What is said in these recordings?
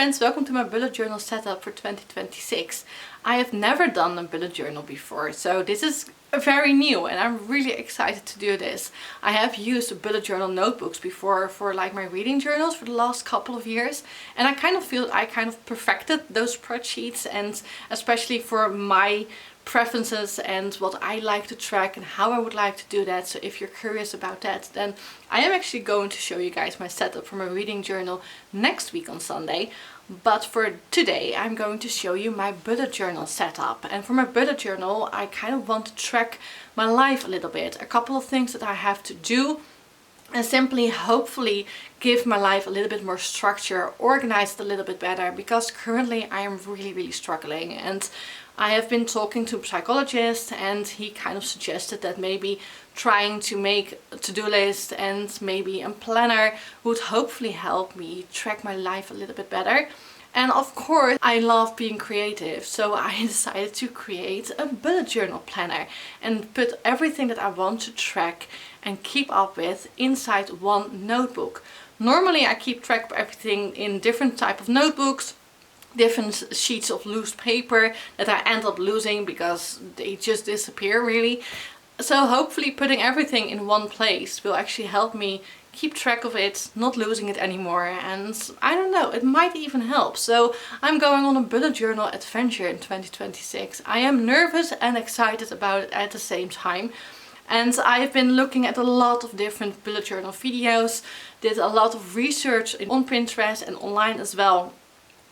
friends, welcome to my bullet journal setup for 2026. I have never done a bullet journal before, so this is very new and I'm really excited to do this. I have used bullet journal notebooks before for like my reading journals for the last couple of years, and I kind of feel I kind of perfected those spreadsheets, and especially for my preferences and what I like to track and how I would like to do that. So if you're curious about that, then I am actually going to show you guys my setup for my reading journal next week on Sunday. But for today I'm going to show you my bullet journal setup. And for my bullet journal I kind of want to track my life a little bit, a couple of things that I have to do, and simply hopefully give my life a little bit more structure, organize it a little bit better, because currently I am really struggling. And I have been talking to a psychologist and he kind of suggested that maybe trying to make a to-do list and maybe a planner would hopefully help me track my life a little bit better. And of course I love being creative, so I decided to create a bullet journal planner and put everything that I want to track and keep up with inside one notebook. Normally I keep track of everything in different type of notebooks, different sheets of loose paper that I end up losing because they just disappear really. So hopefully putting everything in one place will actually help me keep track of it, not losing it anymore, and I don't know, it might even help. So I'm going on a bullet journal adventure in 2026. I am nervous and excited about it at the same time. And I've been looking at a lot of different bullet journal videos, did a lot of research on Pinterest and online as well,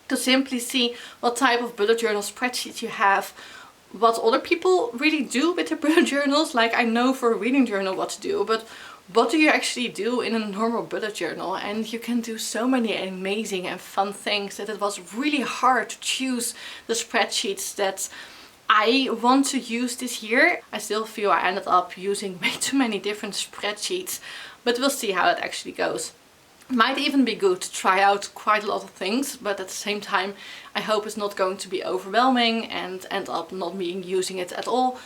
to simply see what type of bullet journal spreadsheets you have, what other people really do with their bullet journals. Like, I know for a reading journal what to do, but what do you actually do in a normal bullet journal? And you can do so many amazing and fun things that it was really hard to choose the spreadsheets that I want to use this year. I still feel I ended up using way too many different spreadsheets, but we'll see how it actually goes. Might even be good to try out quite a lot of things, but at the same time I hope it's not going to be overwhelming and end up not being using it at all.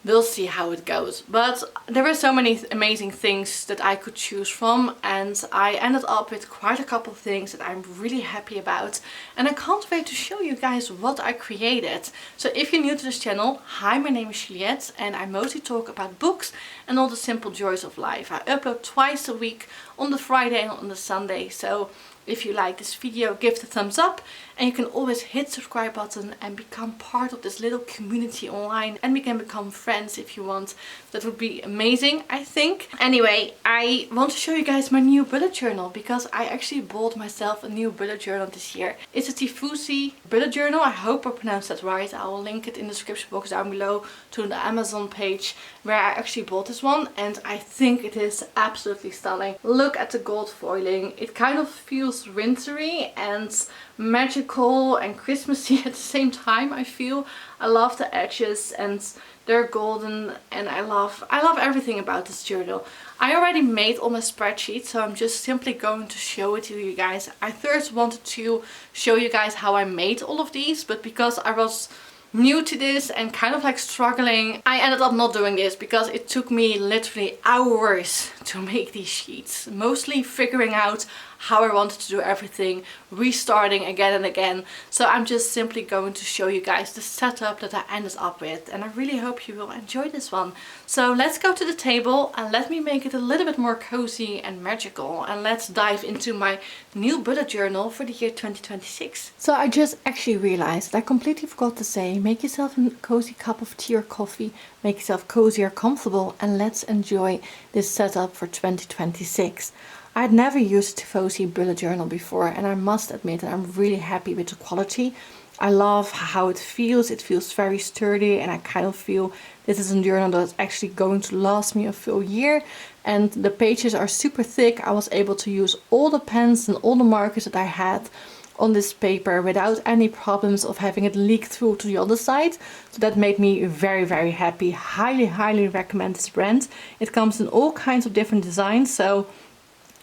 We'll see how it goes. But there were so many amazing things that I could choose from, and I ended up with quite a couple of things that I'm really happy about, and I can't wait to show you guys what I created. So if you're new to this channel, hi, my name is Juliette and I mostly talk about books and all the simple joys of life. I upload twice a week, on the Friday and on the Sunday. So if you like this video, give it a thumbs up, and you can always hit the subscribe button and become part of this little community online, and we can become friends if you want. That would be amazing, I think. Anyway, I want to show you guys my new bullet journal, because I actually bought myself a new bullet journal this year. It's a Tifusi bullet journal. I hope I pronounced that right. I will link it in the description box down below to the Amazon page where I actually bought this one, and I think it is absolutely stunning. Look at the gold foiling. It kind of feels wintry and magical and Christmassy at the same time, I feel. I love the edges and they're golden, and I love everything about this journal. I already made all my spreadsheets, so I'm just simply going to show it to you guys. I first wanted to show you guys how I made all of these, but because I was new to this and kind of like struggling, I ended up not doing this, because it took me literally hours to make these sheets, mostly figuring out how I wanted to do everything, restarting again and again. So I'm just simply going to show you guys the setup that I ended up with, and I really hope you will enjoy this one. So let's go to the table and let me make it a little bit more cozy and magical, and let's dive into my new bullet journal for the year 2026. So I just actually realized I completely forgot to say, make yourself a cozy cup of tea or coffee, make yourself cozy or comfortable, and let's enjoy this setup for 2026. I had never used a Tifusi bullet journal before, and I must admit that I'm really happy with the quality. I love how it feels. It feels very sturdy, and I kind of feel this is a journal that's actually going to last me a full year. And the pages are super thick. I was able to use all the pens and all the markers that I had on this paper without any problems of having it leak through to the other side. So that made me very happy. Highly recommend this brand. It comes in all kinds of different designs, so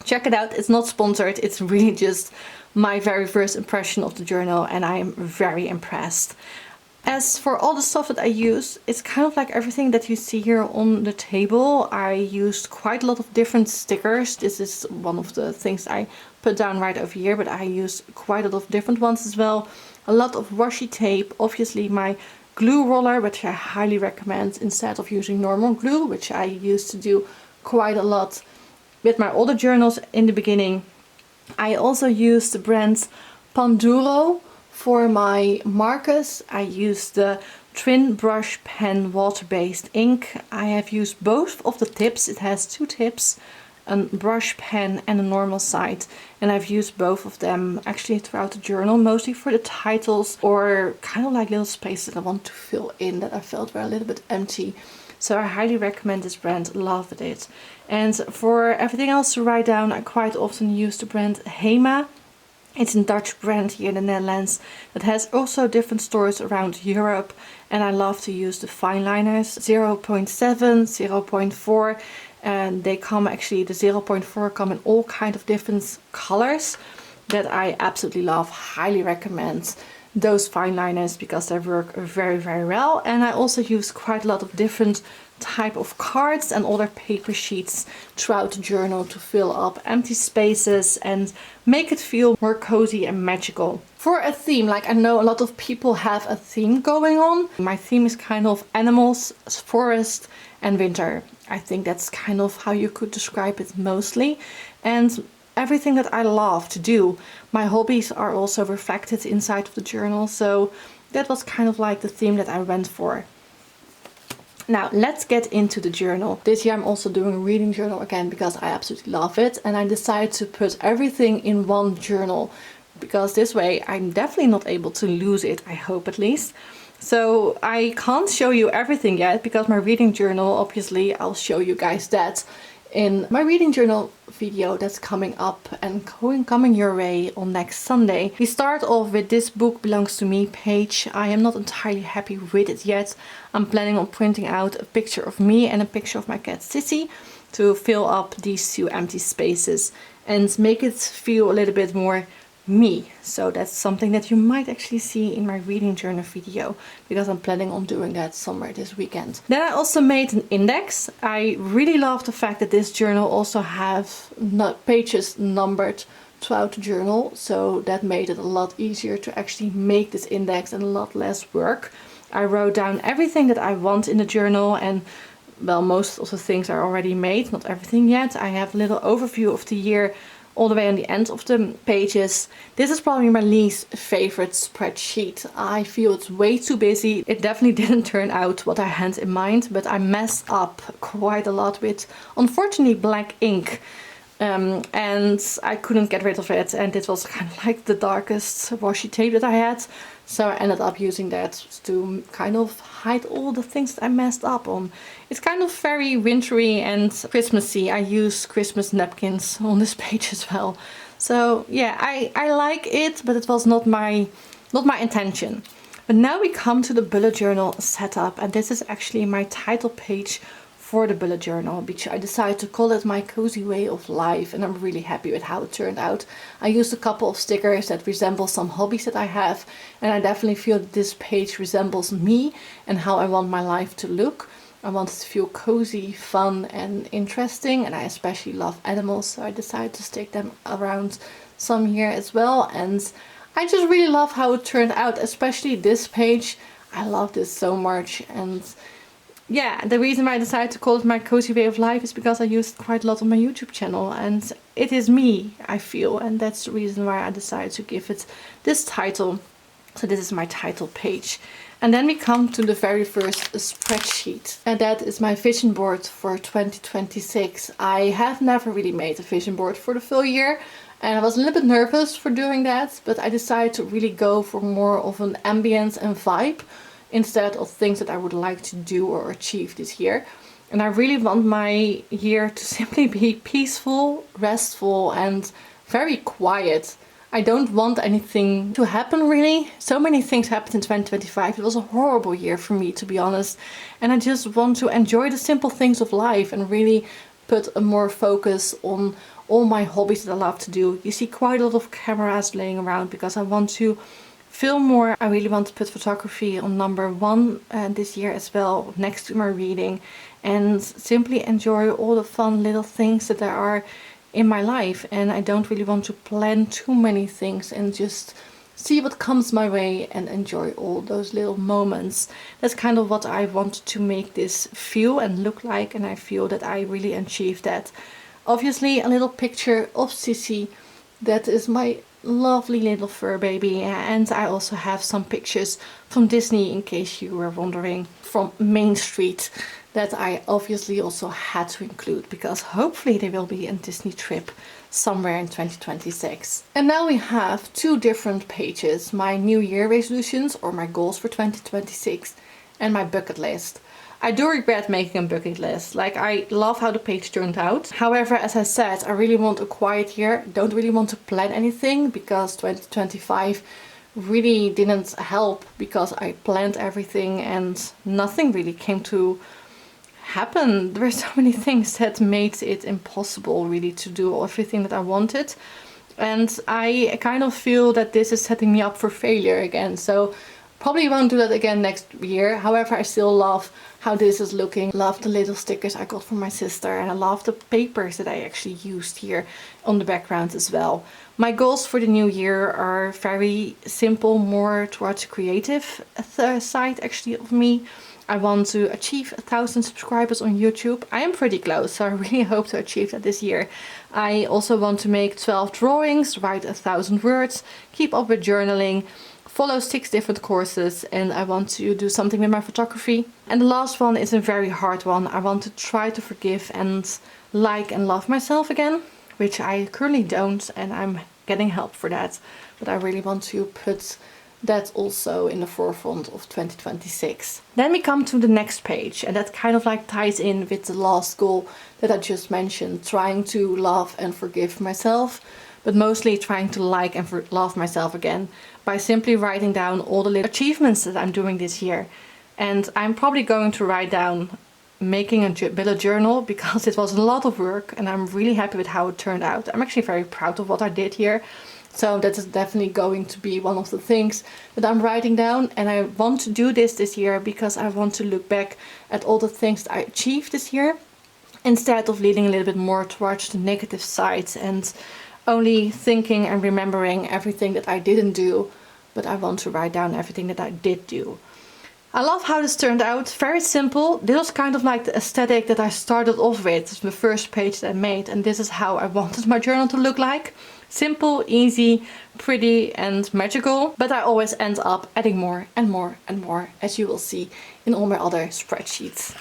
check it out. It's not sponsored, it's really just my very first impression of the journal, and I am very impressed. As for all the stuff that I use, it's kind of like everything that you see here on the table. I used quite a lot of different stickers. This is one of the things I put down right over here, but I use quite a lot of different ones as well. A lot of washi tape, obviously my glue roller, which I highly recommend instead of using normal glue, which I used to do quite a lot with my older journals in the beginning. I also use the brand Panduro for my markers. I use the Twin Brush Pen water-based ink. I have used both of the tips. It has two tips, a brush pen and a normal side, and I've used both of them actually throughout the journal, mostly for the titles or kind of like little spaces that I want to fill in that I felt were a little bit empty. So I highly recommend this brand, loved it. And for everything else to write down, I quite often use the brand Hema. It's a Dutch brand here in the Netherlands that has also different stores around Europe, and I love to use the fine liners 0.7, 0.4, and they come actually, the 0.4 come in all kind of different colors that I absolutely love. Highly recommend those fine liners because they work very, very well. And I also use quite a lot of different type of cards and other paper sheets throughout the journal to fill up empty spaces and make it feel more cozy and magical. For a theme, like I know a lot of people have a theme going on. My theme is kind of animals, forest and winter. I think that's kind of how you could describe it mostly. And everything that I love to do, my hobbies are also reflected inside of the journal. So that was kind of like the theme that I went for. Now let's get into the journal. This year I'm also doing a reading journal again because I absolutely love it, and I decided to put everything in one journal because this way I'm definitely not able to lose it, I hope at least. So I can't show you everything yet because my reading journal, obviously I'll show you guys that in my reading journal video that's coming up and coming your way on next Sunday. We start off with This Book Belongs to Me page. I am not entirely happy with it yet. I'm planning on printing out a picture of me and a picture of my cat Sissy to fill up these two empty spaces and make it feel a little bit more me. So that's something that you might actually see in my reading journal video because I'm planning on doing that somewhere this weekend. Then I also made an index. I really love the fact that this journal also have pages numbered throughout the journal, so that made it a lot easier to actually make this index and a lot less work. I wrote down everything that I want in the journal, and well, most of the things are already made, not everything yet. I have a little overview of the year all the way on the end of the pages. This is probably my least favorite spreadsheet. I feel it's way too busy. It definitely didn't turn out what I had in mind, but I messed up quite a lot with, unfortunately, black ink. And I couldn't get rid of it, and it was kind of like the darkest washi tape that I had. So I ended up using that to kind of hide all the things that I messed up on. It's kind of very wintry and Christmassy. I use Christmas napkins on this page as well. So yeah, I like it, but it was not my intention. But now we come to the bullet journal setup, and this is actually my title page for the bullet journal, which I decided to call it My Cozy Way of Life, and I'm really happy with how it turned out. I used a couple of stickers that resemble some hobbies that I have, and I definitely feel that this page resembles me and how I want my life to look. I want it to feel cozy, fun and interesting, and I especially love animals, so I decided to stick them around some here as well. And I just really love how it turned out, especially this page. I love this so much. And yeah, the reason why I decided to call it My Cozy Way of Life is because I use it quite a lot on my YouTube channel, and it is me, I feel, and that's the reason why I decided to give it this title. So this is my title page. And then we come to the very first spreadsheet, and that is my vision board for 2026. I have never really made a vision board for the full year, and I was a little bit nervous for doing that, but I decided to really go for more of an ambience and vibe instead of things that I would like to do or achieve this year. And I really want my year to simply be peaceful, restful and very quiet. I don't want anything to happen really. So many things happened in 2025. It was a horrible year for me, to be honest. And I just want to enjoy the simple things of life and really put a more focus on all my hobbies that I love to do. You see quite a lot of cameras laying around because I want to film more. I really want to put photography on number one this year as well, next to my reading, and simply enjoy all the fun little things that there are in my life, and I don't really want to plan too many things and just see what comes my way and enjoy all those little moments. That's kind of what I wanted to make this feel and look like, and I feel that I really achieved that. Obviously a little picture of Sissy, that is my lovely little fur baby, and I also have some pictures from Disney, in case you were wondering, from Main Street, that I obviously also had to include because hopefully there will be a Disney trip somewhere in 2026. And now we have two different pages: my New Year resolutions or my goals for 2026 and my bucket list. I do regret making a bucket list. Like, I love how the page turned out. However, as I said, I really want a quiet year. Don't really want to plan anything because 2025 really didn't help because I planned everything and nothing really came to happen. There were so many things that made it impossible really to do everything that I wanted. And I kind of feel that this is setting me up for failure again. So probably won't do that again next year. However, I still love how this is looking. Love the little stickers I got from my sister, and I love the papers that I actually used here on the background as well. My goals for the new year are very simple, more towards the creative side actually of me. I want to achieve 1,000 subscribers on YouTube. I am pretty close, so I really hope to achieve that this year. I also want to make 12 drawings, write 1,000 words, keep up with journaling, follow 6 different courses, and I want to do something with my photography. And the last one is a very hard one. I want to try to forgive and like and love myself again, which I currently don't, and I'm getting help for that. But I really want to put that also in the forefront of 2026. Then we come to the next page, and that kind of like ties in with the last goal that I just mentioned, trying to love and forgive myself, but mostly trying to like and love myself again by simply writing down all the little achievements that I'm doing this year. And I'm probably going to write down making a bullet journal because it was a lot of work, and I'm really happy with how it turned out. I'm actually very proud of what I did here. So that is definitely going to be one of the things that I'm writing down. And I want to do this year because I want to look back at all the things that I achieved this year, instead of leaning a little bit more towards the negative side and only thinking and remembering everything that I didn't do. But I want to write down everything that I did do. I love how this turned out. Very simple. This was kind of like the aesthetic that I started off with, the first page that I made. And this is how I wanted my journal to look like. Simple, easy, pretty and magical. But I always end up adding more and more and more, as you will see in all my other spreadsheets.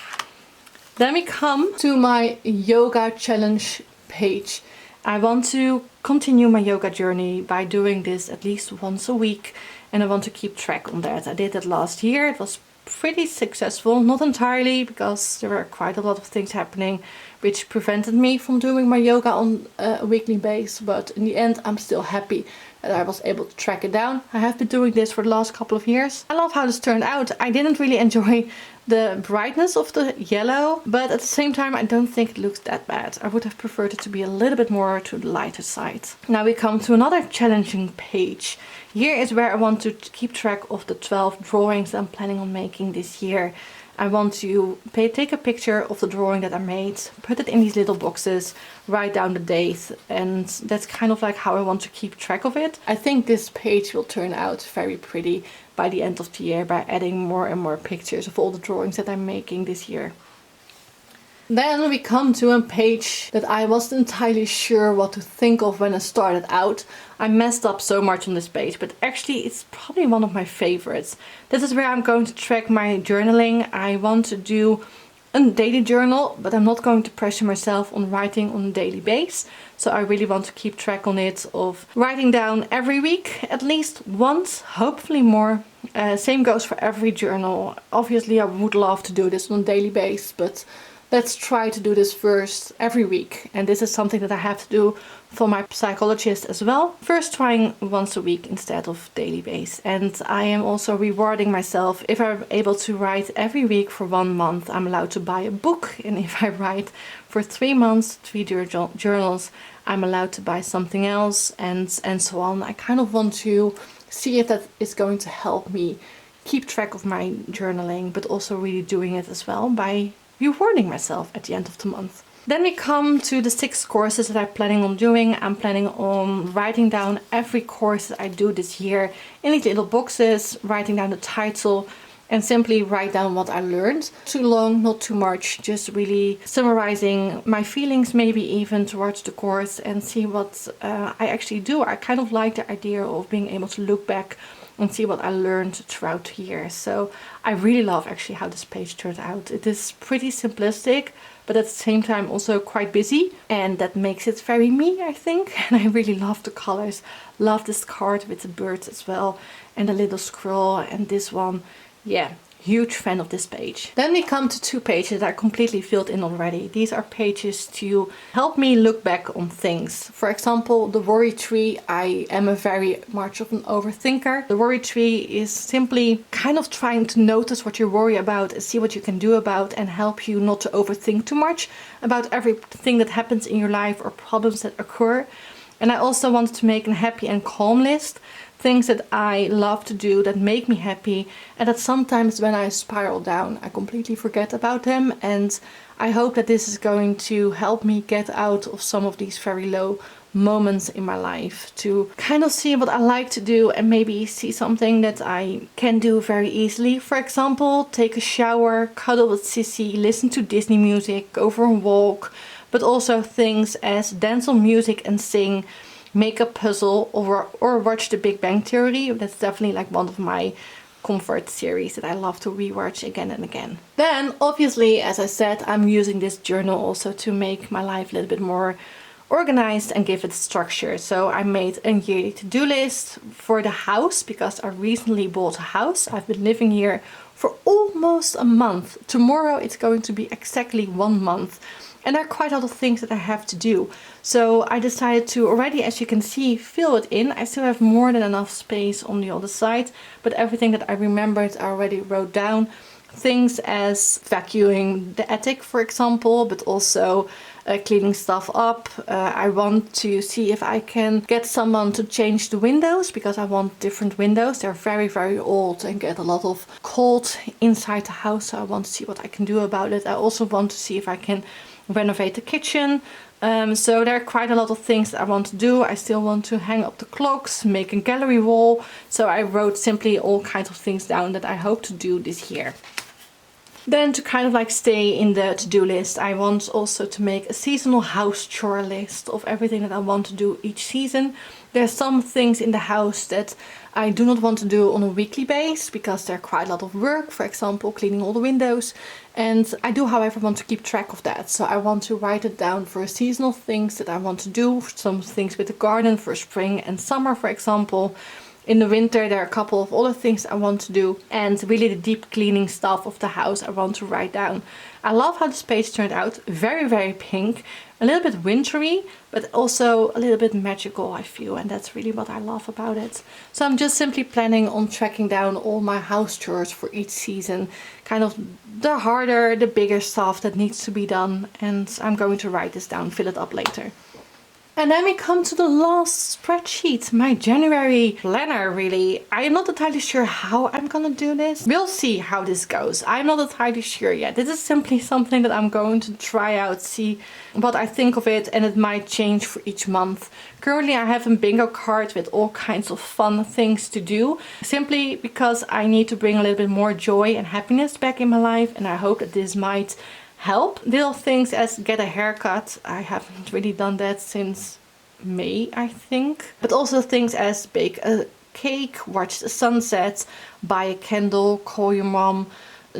Then we come to my yoga challenge page. I want to continue my yoga journey by doing this at least once a week, and I want to keep track on that. I did it last year. It was pretty successful, not entirely because there were quite a lot of things happening which prevented me from doing my yoga on a weekly basis, but in the end I'm still happy that I was able to track it down. I have been doing this for the last couple of years. I love how this turned out. I didn't really enjoy the brightness of the yellow, but at the same time I don't think it looks that bad. I would have preferred it to be a little bit more to the lighter side. Now we come to another challenging page. Here is where I want to keep track of the 12 drawings I'm planning on making this year. I want to take a picture of the drawing that I made, put it in these little boxes, write down the date, and that's kind of like how I want to keep track of it. I think this page will turn out very pretty by the end of the year by adding more and more pictures of all the drawings that I'm making this year. Then we come to a page that I wasn't entirely sure what to think of when I started out. I messed up so much on this page, but actually it's probably one of my favorites. This is where I'm going to track my journaling. I want to do a daily journal, but I'm not going to pressure myself on writing on a daily basis. So I really want to keep track on it of writing down every week, at least once, hopefully more. Same goes for every journal. Obviously I would love to do this on a daily basis, but let's try to do this first every week. And this is something that I have to do for my psychologist as well. First trying once a week instead of daily base. And I am also rewarding myself. If I'm able to write every week for 1 month, I'm allowed to buy a book. And if I write for 3 months, 3 journals, I'm allowed to buy something else, and so on. I kind of want to see if that is going to help me keep track of my journaling, but also really doing it as well by rewarding myself at the end of the month. Then we come to the 6 courses that I'm planning on doing. I'm planning on writing down every course that I do this year in these little boxes, writing down the title, and simply write down what I learned. Too long, not too much, just really summarizing my feelings maybe even towards the course and see what I actually do. I kind of like the idea of being able to look back and see what I learned throughout the year. So I really love actually how this page turned out. It is pretty simplistic, but at the same time also quite busy, and that makes it very me, I think. And I really love the colors. Love this card with the birds as well, and the little scroll, and this one. Yeah, huge fan of this page. Then we come to 2 pages that are completely filled in already. These are pages to help me look back on things. For example, the worry tree. I am a very much of an overthinker. The worry tree is simply kind of trying to notice what you worry about and see what you can do about, and help you not to overthink too much about everything that happens in your life or problems that occur. And I also wanted to make a happy and calm list. Things that I love to do that make me happy, and that sometimes when I spiral down I completely forget about them, and I hope that this is going to help me get out of some of these very low moments in my life, to kind of see what I like to do and maybe see something that I can do very easily. For example, take a shower, cuddle with Sissy, listen to Disney music, go for a walk, but also things as dance on music and sing, make a puzzle, or watch The Big Bang Theory. That's definitely like one of my comfort series that I love to rewatch again and again. Then obviously, as I said, I'm using this journal also to make my life a little bit more organized and give it structure. So I made a yearly to-do list for the house because I recently bought a house. I've been living here for almost a month. Tomorrow it's going to be exactly 1 month. And there are quite a lot of things that I have to do. So I decided to already, as you can see, fill it in. I still have more than enough space on the other side, but everything that I remembered I already wrote down. Things as vacuuming the attic, for example, but also cleaning stuff up. I want to see if I can get someone to change the windows, because I want different windows. They're very, very old and get a lot of cold inside the house. So I want to see what I can do about it. I also want to see if I can renovate the kitchen. So there are quite a lot of things that I want to do. I still want to hang up the clocks, make a gallery wall. So I wrote simply all kinds of things down that I hope to do this year. Then to kind of like stay in the to-do list, I want also to make a seasonal house chore list of everything that I want to do each season. There's some things in the house that I do not want to do on a weekly basis because they're quite a lot of work. For example, cleaning all the windows. And I do, however, want to keep track of that. So I want to write it down for seasonal things that I want to do. Some things with the garden for spring and summer, for example. In the winter, there are a couple of other things I want to do. And really the deep cleaning stuff of the house I want to write down. I love how this page turned out. Very, very pink. A little bit wintry, but also a little bit magical, I feel. And that's really what I love about it. So I'm just simply planning on tracking down all my house chores for each season. Kind of the harder, the bigger stuff that needs to be done. And I'm going to write this down, fill it up later. And then we come to the last spreadsheet, my January planner, really. I am not entirely sure how I'm gonna do this. We'll see how this goes. I'm not entirely sure yet. This is simply something that I'm going to try out, see what I think of it, and it might change for each month. Currently I have a bingo card with all kinds of fun things to do, simply because I need to bring a little bit more joy and happiness back in my life, and I hope that this might help. Little things as get a haircut. I haven't really done that since May, I think. But also things as bake a cake, watch the sunset, buy a candle, call your mom,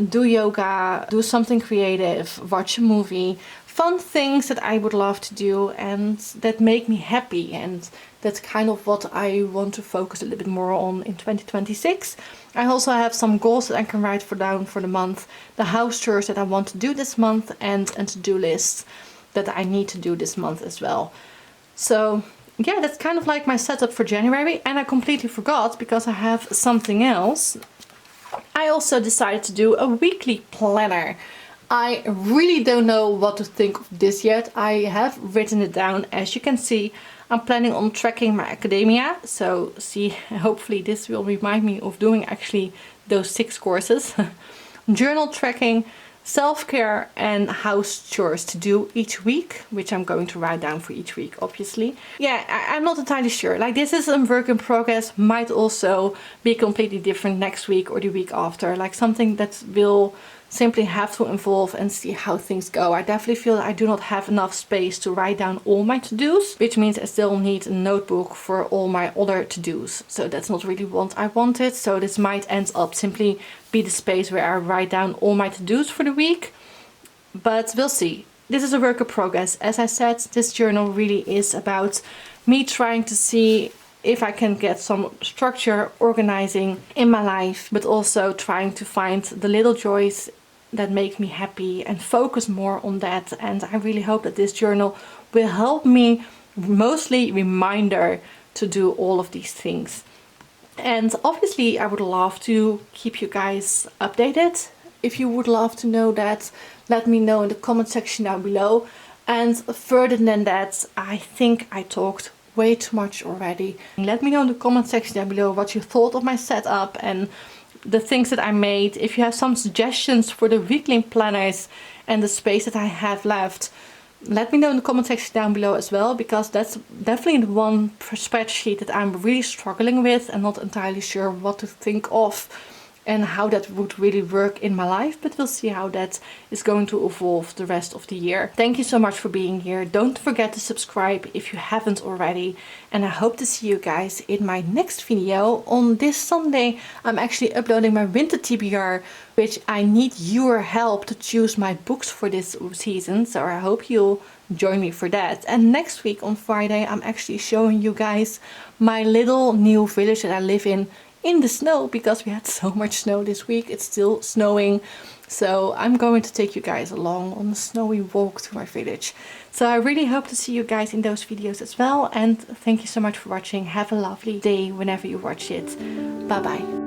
do yoga, do something creative, watch a movie. Fun things that I would love to do and that make me happy, and that's kind of what I want to focus a little bit more on in 2026. I also have some goals that I can write down for the month, the house chores that I want to do this month, and a to-do list that I need to do this month as well. So yeah, that's kind of like my setup for January. And I completely forgot, because I have something else. I also decided to do a weekly planner. I really don't know what to think of this yet. I have written it down. As you can see, I'm planning on tracking my academia. So see, hopefully this will remind me of doing actually those 6 courses. Journal tracking, self-care and house chores to do each week, which I'm going to write down for each week, obviously. Yeah, I'm not entirely sure. Like, this is a work in progress, might also be completely different next week or the week after. Like, something that will simply have to evolve and see how things go. I definitely feel I do not have enough space to write down all my to-dos, which means I still need a notebook for all my other to-dos. So that's not really what I wanted. So this might end up simply be the space where I write down all my to-dos for the week. But we'll see. This is a work in progress. As I said, this journal really is about me trying to see if I can get some structure, organizing in my life, but also trying to find the little joys that make me happy and focus more on that. And I really hope that this journal will help me, mostly reminder, to do all of these things. And obviously I would love to keep you guys updated. If you would love to know that, let me know in the comment section down below. And further than that, I think I talked way too much already. Let me know in the comment section down below what you thought of my setup and the things that I made. If you have some suggestions for the weekly planners and the space that I have left, let me know in the comment section down below as well, because that's definitely the one spreadsheet that I'm really struggling with and not entirely sure what to think of and how that would really work in my life. But we'll see how that is going to evolve the rest of the year. Thank you so much for being here. Don't forget to subscribe if you haven't already. And I hope to see you guys in my next video. On this Sunday, I'm actually uploading my winter TBR, which I need your help to choose my books for this season. So I hope you'll join me for that. And next week on Friday, I'm actually showing you guys my little new village that I live in the snow, because we had so much snow this week. It's still snowing, so I'm going to take you guys along on a snowy walk to my village. So I really hope to see you guys in those videos as well, and thank you so much for watching. Have a lovely day whenever you watch it. Bye bye.